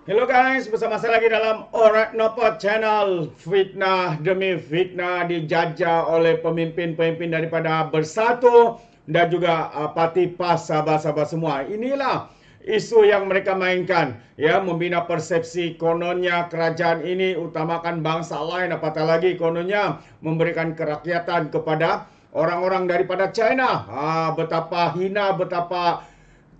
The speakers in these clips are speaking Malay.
Hello guys, bersama saya lagi dalam Alright Nopot Channel. Fitnah demi fitnah dijajah oleh pemimpin-pemimpin daripada Bersatu dan juga Parti PAS, sahabat-sahabat semua. Inilah isu yang mereka mainkan, ya, membina persepsi kononnya kerajaan ini utamakan bangsa lain, apatah lagi kononnya memberikan kerakyatan kepada orang-orang daripada China. Betapa hina, betapa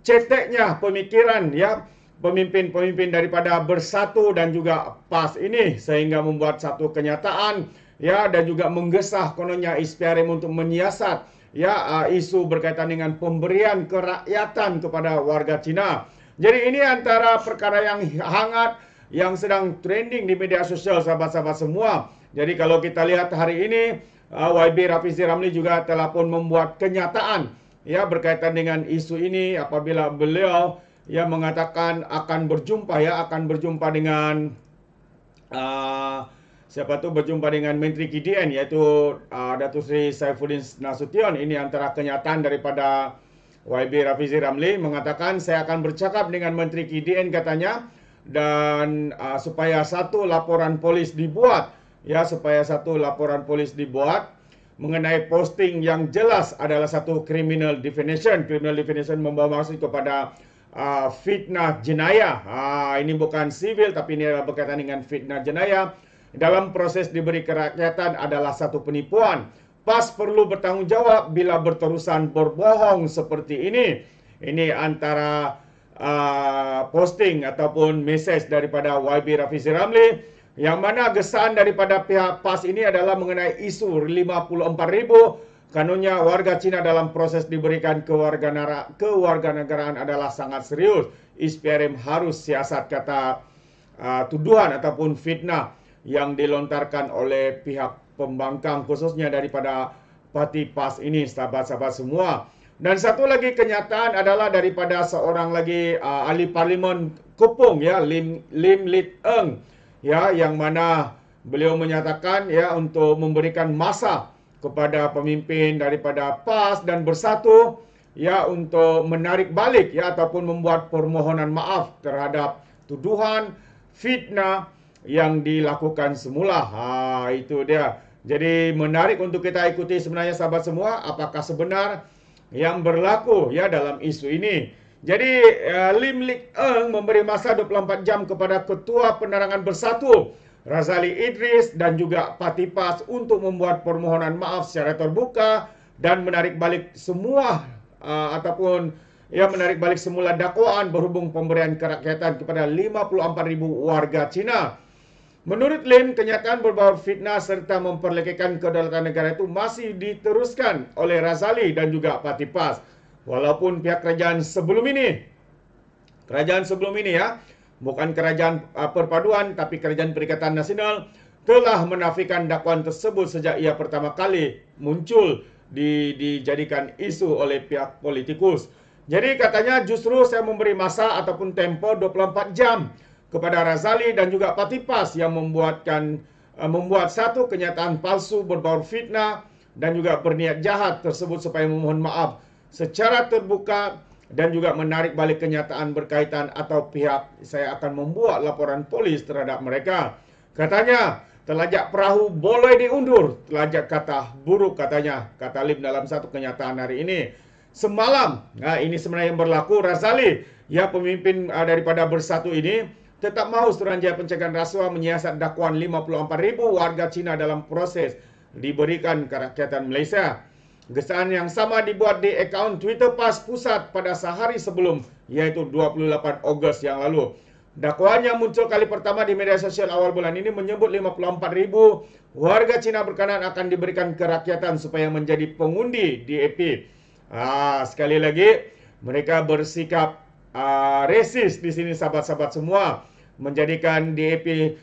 ceteknya pemikiran, ya, pemimpin-pemimpin daripada Bersatu dan juga PAS ini, sehingga membuat satu kenyataan, ya, dan juga menggesah kononnya SPRM untuk menyiasat, ya, isu berkaitan dengan pemberian kerakyatan kepada warga Cina. Jadi ini antara perkara yang hangat yang sedang trending di media sosial, sahabat-sahabat semua. Jadi kalau kita lihat hari ini, YB Rafizi Ramli juga telah pun membuat kenyataan, ya, berkaitan dengan isu ini apabila beliau, ya, mengatakan akan berjumpa dengan siapa tu, berjumpa dengan Menteri KDN, iaitu Datuk Seri Saifuddin Nasution. Ini antara kenyataan daripada YB Rafizi Ramli, mengatakan saya akan bercakap dengan Menteri KDN katanya, dan supaya satu laporan polis dibuat, mengenai posting yang jelas adalah satu criminal definition. Criminal definition membawa maksud kepada fitnah jenayah. Ini bukan sivil, tapi ini adalah berkaitan dengan fitnah jenayah. Dalam proses diberi kerakyatan adalah satu penipuan. PAS perlu bertanggung jawab bila berterusan berbohong seperti ini. Ini antara posting ataupun message daripada YB Rafizi Ramli, yang mana gesaan daripada pihak PAS ini adalah mengenai isu 54,000 kanunnya warga Cina dalam proses diberikan kewarganegaraan adalah sangat serius. SPRM harus siasat, kata tuduhan ataupun fitnah yang dilontarkan oleh pihak pembangkang, khususnya daripada Parti PAS ini, sahabat-sahabat semua. Dan satu lagi kenyataan adalah daripada seorang lagi ahli parlimen Kupang, ya, Lim Lit Eng, ya, yang mana beliau menyatakan, ya, untuk memberikan masa kepada pemimpin daripada PAS dan Bersatu, ya, untuk menarik balik, ya, ataupun membuat permohonan maaf terhadap tuduhan fitnah yang dilakukan semula. Itu dia. Jadi menarik untuk kita ikuti sebenarnya, sahabat semua, apakah sebenar yang berlaku, ya, dalam isu ini. Jadi Lim Lik Eng memberi masa 24 jam kepada Ketua Penerangan Bersatu Razali Idris dan juga Parti PAS untuk membuat permohonan maaf secara terbuka dan menarik balik semua menarik balik semula dakwaan berhubung pemberian kerakyatan kepada 54,000 warga Cina. Menurut Lim, kenyataan berbau fitnah serta memperlekehkan kedaulatan negara itu masih diteruskan oleh Razali dan juga Parti PAS. Walaupun pihak kerajaan sebelum ini, ya, bukan kerajaan perpaduan tapi kerajaan Perikatan Nasional, telah menafikan dakwaan tersebut sejak ia pertama kali muncul dijadikan isu oleh pihak politikus. Jadi katanya justru saya memberi masa ataupun tempo 24 jam kepada Razali dan juga Parti PAS yang membuat satu kenyataan palsu berbau fitnah dan juga berniat jahat tersebut supaya memohon maaf secara terbuka dan juga menarik balik kenyataan berkaitan atau pihak saya akan membuat laporan polis terhadap mereka. Katanya, telajak perahu boleh diundur, telajak kata buruk, katanya, kata Lim dalam satu kenyataan hari ini. Semalam, ini sebenarnya yang berlaku, Razali, ya, pemimpin daripada Bersatu ini, tetap mahu Suruhanjaya Pencegahan Rasuah menyiasat dakwaan 54,000 warga Cina dalam proses diberikan kerakyatan Malaysia. Gesaan yang sama dibuat di akaun Twitter PAS Pusat pada sehari sebelum, iaitu 28 Ogos yang lalu. Dakwaan yang muncul kali pertama di media sosial awal bulan ini menyebut 54,000 warga Cina berkenan akan diberikan kerakyatan supaya menjadi pengundi DAP. Sekali lagi, mereka bersikap resis di sini, sahabat-sahabat semua, menjadikan DAP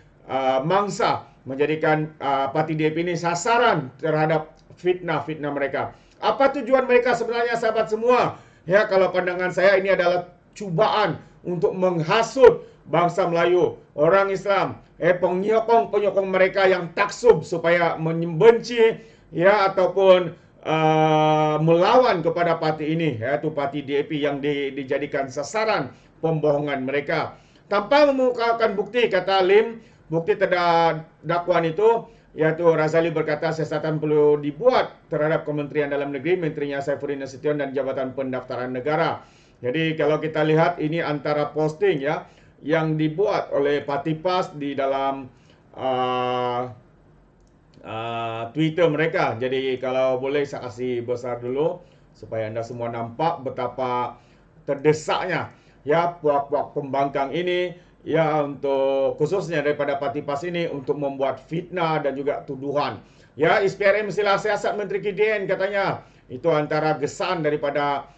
mangsa, menjadikan parti DAP ini sasaran terhadap fitnah-fitnah mereka. Apa tujuan mereka sebenarnya, sahabat semua? Ya, kalau pandangan saya ini adalah cubaan untuk menghasut bangsa Melayu, orang Islam, penyokong mereka yang taksub supaya membenci, ya, ataupun melawan kepada parti ini, yaitu parti DAP yang dijadikan sasaran pembohongan mereka. tanpa mengemukakan bukti, kata Lim, bukti dakwaan itu, yaitu Razali berkata siasatan perlu dibuat terhadap Kementerian Dalam Negeri, Menterinya Saifuddin Nasution dan Jabatan Pendaftaran Negara. Jadi kalau kita lihat ini antara posting ya yang dibuat oleh Parti PAS di dalam Twitter mereka. Jadi kalau boleh saya kasih besar dulu supaya anda semua nampak betapa terdesaknya ya puak-puak pembangkang ini ya, untuk khususnya daripada Parti PAS ini untuk membuat fitnah dan juga tuduhan. Ya, SPRM sila siasat Menteri KDN katanya. Itu antara gesan daripada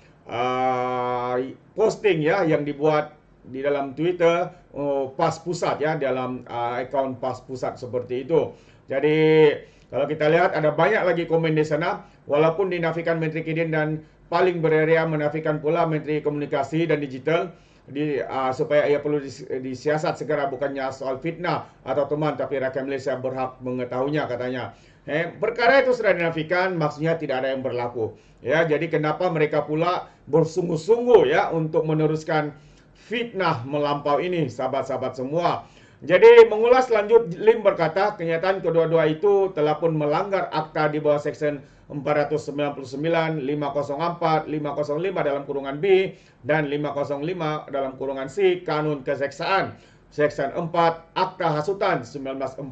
posting ya yang dibuat di dalam Twitter PAS Pusat ya, dalam akaun PAS Pusat seperti itu. Jadi kalau kita lihat ada banyak lagi komen di sana, walaupun dinafikan Menteri KDN dan paling berarea menafikan pula Menteri Komunikasi dan Digital supaya ia perlu disiasat segera, bukannya soal fitnah atau teman, tapi rakyat Malaysia berhak mengetahuinya katanya. Perkara itu sudah dinafikan, maksudnya tidak ada yang berlaku. Ya, jadi kenapa mereka pula bersungguh-sungguh ya untuk meneruskan fitnah melampau ini, sahabat-sahabat semua. Jadi mengulas lanjut, Lim berkata kenyataan kedua-dua itu telah pun melanggar akta di bawah Seksyen 499, 504, 505 dalam kurungan B dan 505 dalam kurungan C Kanun Keseksaan. Seksyen 4 Akta Hasutan 1948,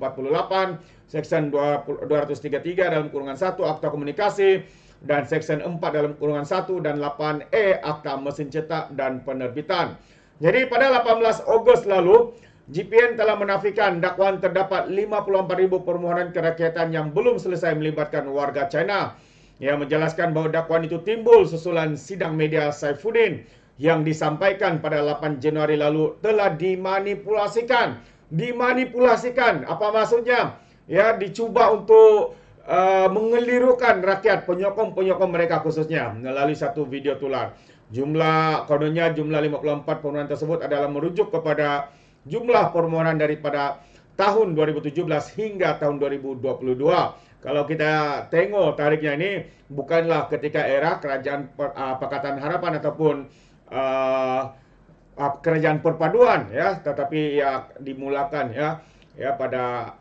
Seksyen 233 dalam kurungan 1 Akta Komunikasi, dan Seksyen 4 dalam kurungan 1 dan 8E Akta Mesin Cetak dan Penerbitan. Jadi pada 18 Ogos lalu, GPN telah menafikan dakwaan terdapat 54,000 permohonan kerakyatan yang belum selesai melibatkan warga China. Ia menjelaskan bahawa dakwaan itu timbul susulan sidang media Saifuddin yang disampaikan pada 8 Januari lalu telah dimanipulasikan. Dimanipulasikan, apa maksudnya? Ya, dicuba untuk mengelirukan rakyat, penyokong-penyokong mereka khususnya melalui satu video tular. Kononnya jumlah 54 permohonan tersebut adalah merujuk kepada jumlah permohonan daripada tahun 2017 hingga tahun 2022. Kalau kita tengok tariknya ini bukanlah ketika era kerajaan Pakatan Harapan ataupun kerajaan perpaduan ya, tetapi ya dimulakan ya pada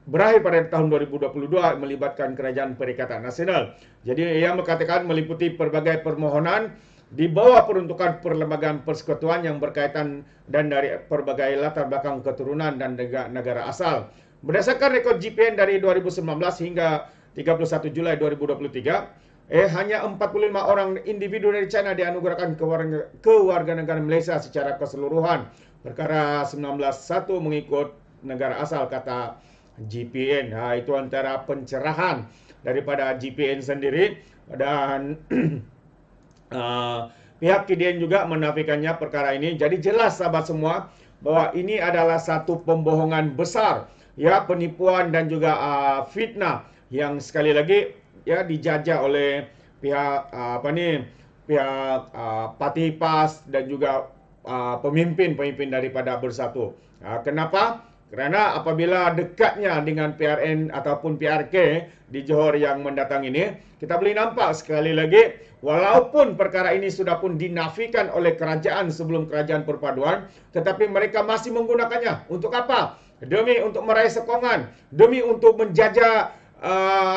berakhir pada tahun 2022 melibatkan Kerajaan Perikatan Nasional. Jadi ia mengatakan meliputi pelbagai permohonan di bawah peruntukan perlembagaan persekutuan yang berkaitan dan dari pelbagai latar belakang keturunan dan negara asal. Berdasarkan rekod GPN dari 2019 hingga 31 Julai 2023, hanya 45 orang individu dari China dianugerahkan kewarganegaraan Malaysia secara keseluruhan. Perkara 19.1 mengikut negara asal, kata GPN. Itu antara pencerahan daripada GPN sendiri, dan pihak KDN juga menafikannya perkara ini. Jadi jelas sahabat semua bahwa ini adalah satu pembohongan besar, ya, penipuan dan juga fitnah yang sekali lagi ya dijajah oleh pihak pihak Parti PAS dan juga pemimpin-pemimpin daripada Bersatu. Kenapa? Karena apabila dekatnya dengan PRN ataupun PRK di Johor yang mendatang ini, kita boleh nampak sekali lagi, walaupun perkara ini sudah pun dinafikan oleh kerajaan sebelum kerajaan perpaduan, tetapi mereka masih menggunakannya. Untuk apa? Demi untuk meraih sokongan, demi untuk menjajah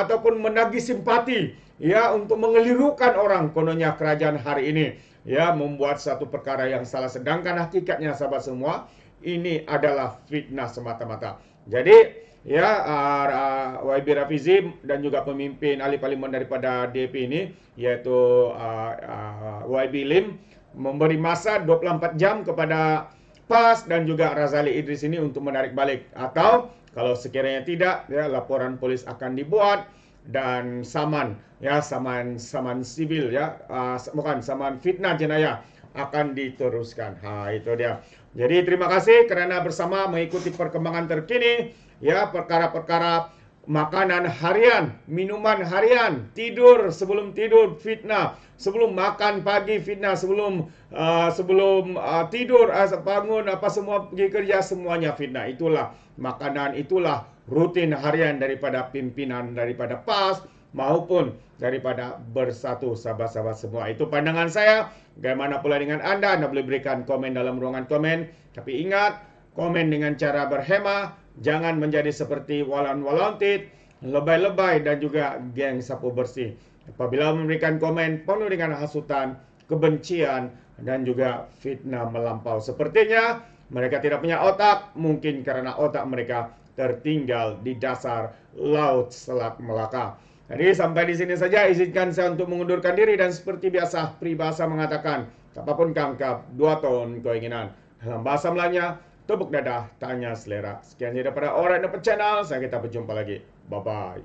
ataupun menagih simpati, ya, untuk mengelirukan orang. Kononnya kerajaan hari ini ya membuat satu perkara yang salah, sedangkan hakikatnya sahabat semua ini adalah fitnah semata-mata. Jadi ya YB Rafizi dan juga pemimpin ahli parlimen daripada DAP ini, yaitu YB Lim, memberi masa 24 jam kepada PAS dan juga Razali Idris ini untuk menarik balik, atau kalau sekiranya tidak, ya, laporan polis akan dibuat dan saman sivil, ya, bukan saman fitnah jenayah akan diteruskan. Itu dia. Jadi terima kasih kerana bersama mengikuti perkembangan terkini, ya, perkara-perkara makanan harian, minuman harian, tidur sebelum tidur fitnah, sebelum makan pagi fitnah, sebelum tidur bangun apa semua pergi kerja semuanya fitnah. Itulah makanan, itulah rutin harian daripada pimpinan daripada PAS maupun daripada bersatu sahabat-sahabat semua. Itu pandangan saya. Bagaimana pula dengan Anda? Anda boleh berikan komen dalam ruangan komen. Tapi ingat, komen dengan cara berhemah. Jangan menjadi seperti walan-walantit, lebay-lebay dan juga geng sapu bersih. Apabila memberikan komen penuh dengan hasutan, kebencian, dan juga fitnah melampau. Sepertinya mereka tidak punya otak, mungkin karena otak mereka tertinggal di dasar Laut Selat Melaka. Jadi sampai di sini saja, izinkan saya untuk mengundurkan diri dan seperti biasa peribahasa mengatakan, apapun kangkap, 2 ton keinginan. Dalam bahasa Melayunya, tepuk dadah, tanya selera. Sekian saja daripada Alright Dapat Channel, saya kita berjumpa lagi. Bye-bye.